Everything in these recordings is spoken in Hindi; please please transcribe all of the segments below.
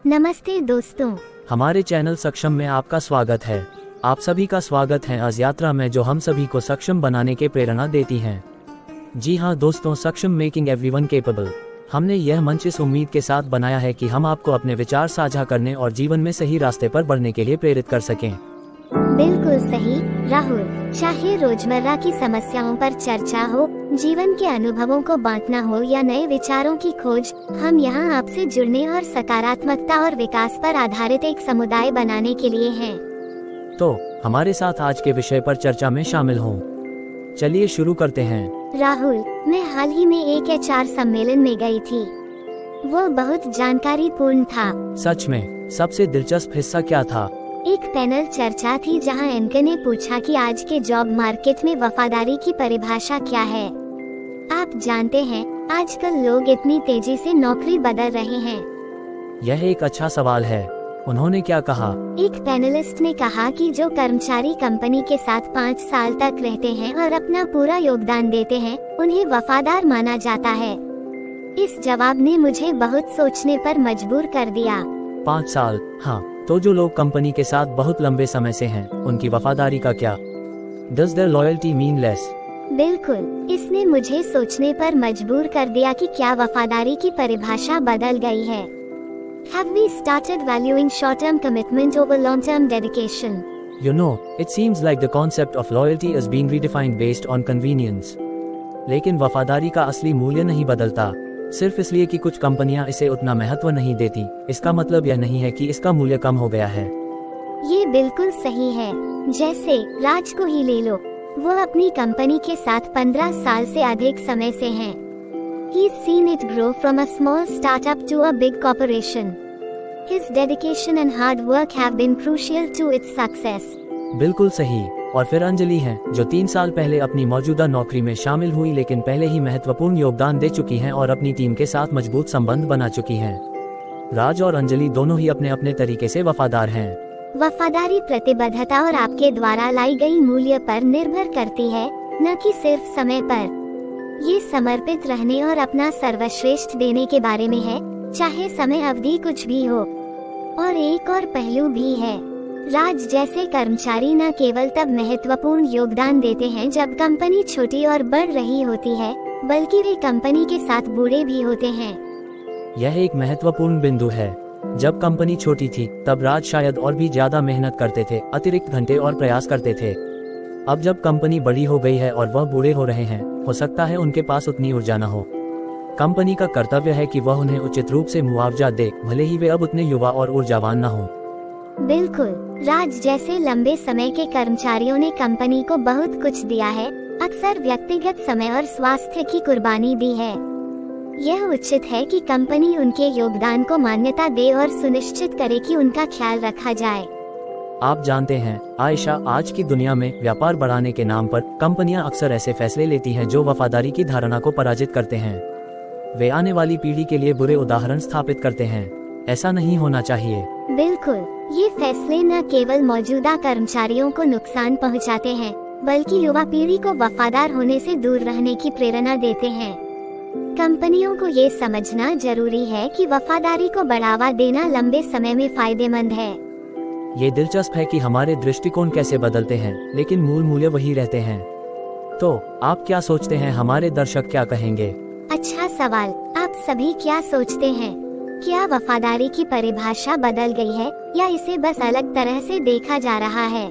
नमस्ते दोस्तों, हमारे चैनल सक्षम में आपका स्वागत है। आप सभी का स्वागत है आज यात्रा में जो हम सभी को सक्षम बनाने के प्रेरणा देती हैं। जी हाँ दोस्तों, सक्षम मेकिंग एवरीवन केपेबल। हमने यह मंच इस उम्मीद के साथ बनाया है कि हम आपको अपने विचार साझा करने और जीवन में सही रास्ते पर बढ़ने के लिए प्रेरित कर सकें। बिल्कुल सही राहुल। चाहे रोजमर्रा की समस्याओं पर चर्चा हो, जीवन के अनुभवों को बांटना हो या नए विचारों की खोज, हम यहाँ आपसे जुड़ने और सकारात्मकता और विकास पर आधारित एक समुदाय बनाने के लिए हैं। तो हमारे साथ आज के विषय पर चर्चा में शामिल हों। चलिए शुरू करते हैं। राहुल, मैं हाल ही में एक HR सम्मेलन में गई थी। वो बहुत जानकारीपूर्ण था। सच में? सबसे दिलचस्प हिस्सा क्या था? एक पैनल चर्चा थी जहां एंकर ने पूछा कि आज के जॉब मार्केट में वफादारी की परिभाषा क्या है। आप जानते हैं, आजकल लोग इतनी तेजी से नौकरी बदल रहे हैं। यह एक अच्छा सवाल है। उन्होंने क्या कहा? एक पैनलिस्ट ने कहा कि जो कर्मचारी कंपनी के साथ 5 साल तक रहते हैं और अपना पूरा योगदान देते हैं, उन्हें वफादार माना जाता है। इस जवाब ने मुझे बहुत सोचने पर मजबूर कर दिया। 5 साल? हाँ, तो जो लोग कंपनी के साथ बहुत लंबे समय से हैं, उनकी वफादारी का क्या? Does their loyalty mean less? बिल्कुल, इसने मुझे सोचने पर मजबूर कर दिया कि क्या वफादारी की परिभाषा बदल गई है। Have we started valuing short-term commitment over long-term dedication? You know, it seems like the concept of loyalty is being redefined based on convenience. लेकिन वफादारी का असली मूल्य नहीं बदलता, सिर्फ इसलिए कि कुछ कंपनियां इसे उतना महत्व नहीं देती। इसका मतलब यह नहीं है कि इसका मूल्य कम हो गया है। ये बिल्कुल सही है। जैसे राज को ही ले लो, वो अपनी कंपनी के साथ 15 साल से अधिक समय से हैं। He's seen it grow from a small startup to a big corporation. His dedication and hard work have been crucial to its success. बिल्कुल सही। और फिर अंजलि हैं, जो 3 साल पहले अपनी मौजूदा नौकरी में शामिल हुई लेकिन पहले ही महत्वपूर्ण योगदान दे चुकी हैं और अपनी टीम के साथ मजबूत संबंध बना चुकी हैं। राज और अंजलि दोनों ही अपने अपने तरीके से वफादार हैं। वफादारी प्रतिबद्धता और आपके द्वारा लाई गई मूल्य पर निर्भर करती है, न कि सिर्फ समय पर। ये समर्पित रहने और अपना सर्वश्रेष्ठ देने के बारे में है, चाहे समय अवधि कुछ भी हो। और एक और पहलू भी है। राज जैसे कर्मचारी न केवल तब महत्वपूर्ण योगदान देते हैं जब कंपनी छोटी और बढ़ रही होती है, बल्कि वे कंपनी के साथ बूढ़े भी होते हैं। यह एक महत्वपूर्ण बिंदु है। जब कंपनी छोटी थी, तब राज शायद और भी ज्यादा मेहनत करते थे, अतिरिक्त घंटे और प्रयास करते थे। अब जब कंपनी बड़ी हो गई है और वह बूढ़े हो रहे हैं, हो सकता है उनके पास उतनी ऊर्जा न हो। कंपनी का कर्तव्य है कि वह उन्हें उचित रूप से मुआवजा दे, भले ही वे अब उतने युवा और ऊर्जावान न हो। बिल्कुल, राज जैसे लंबे समय के कर्मचारियों ने कंपनी को बहुत कुछ दिया है, अक्सर व्यक्तिगत समय और स्वास्थ्य की कुर्बानी दी है। यह उचित है कि कंपनी उनके योगदान को मान्यता दे और सुनिश्चित करे कि उनका ख्याल रखा जाए। आप जानते हैं आयशा, आज की दुनिया में व्यापार बढ़ाने के नाम पर कंपनियां अक्सर ऐसे फैसले लेती हैं जो वफादारी की धारणा को पराजित करते हैं। वे आने वाली पीढ़ी के लिए बुरे उदाहरण स्थापित करते हैं। ऐसा नहीं होना चाहिए। बिल्कुल, ये फैसले न केवल मौजूदा कर्मचारियों को नुकसान पहुंचाते हैं, बल्कि युवा पीढ़ी को वफादार होने से दूर रहने की प्रेरणा देते हैं। कंपनियों को ये समझना जरूरी है कि वफादारी को बढ़ावा देना लंबे समय में फायदेमंद है। ये दिलचस्प है कि हमारे दृष्टिकोण कैसे बदलते हैं, लेकिन मूल मूल्य वही रहते हैं। तो आप क्या सोचते हैं, हमारे दर्शक क्या कहेंगे? अच्छा सवाल। आप सभी क्या सोचते हैं? क्या वफादारी की परिभाषा बदल गई है या इसे बस अलग तरह से देखा जा रहा है?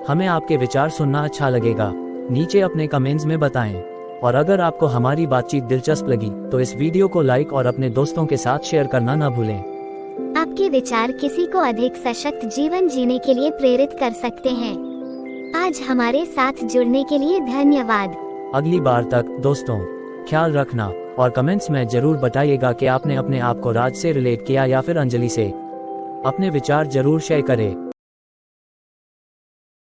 हमें आपके विचार सुनना अच्छा लगेगा। नीचे अपने कमेंट्स में बताएं। और अगर आपको हमारी बातचीत दिलचस्प लगी तो इस वीडियो को लाइक और अपने दोस्तों के साथ शेयर करना न भूलें। आपके विचार किसी को अधिक सशक्त जीवन जीने के लिए प्रेरित कर सकते हैं। आज हमारे साथ जुड़ने के लिए धन्यवाद। अगली बार तक दोस्तों, ख्याल रखना और कमेंट्स में जरूर बताइएगा कि आपने अपने आप को राज से रिलेट किया या फिर अंजलि से। अपने विचार जरूर शेयर करें।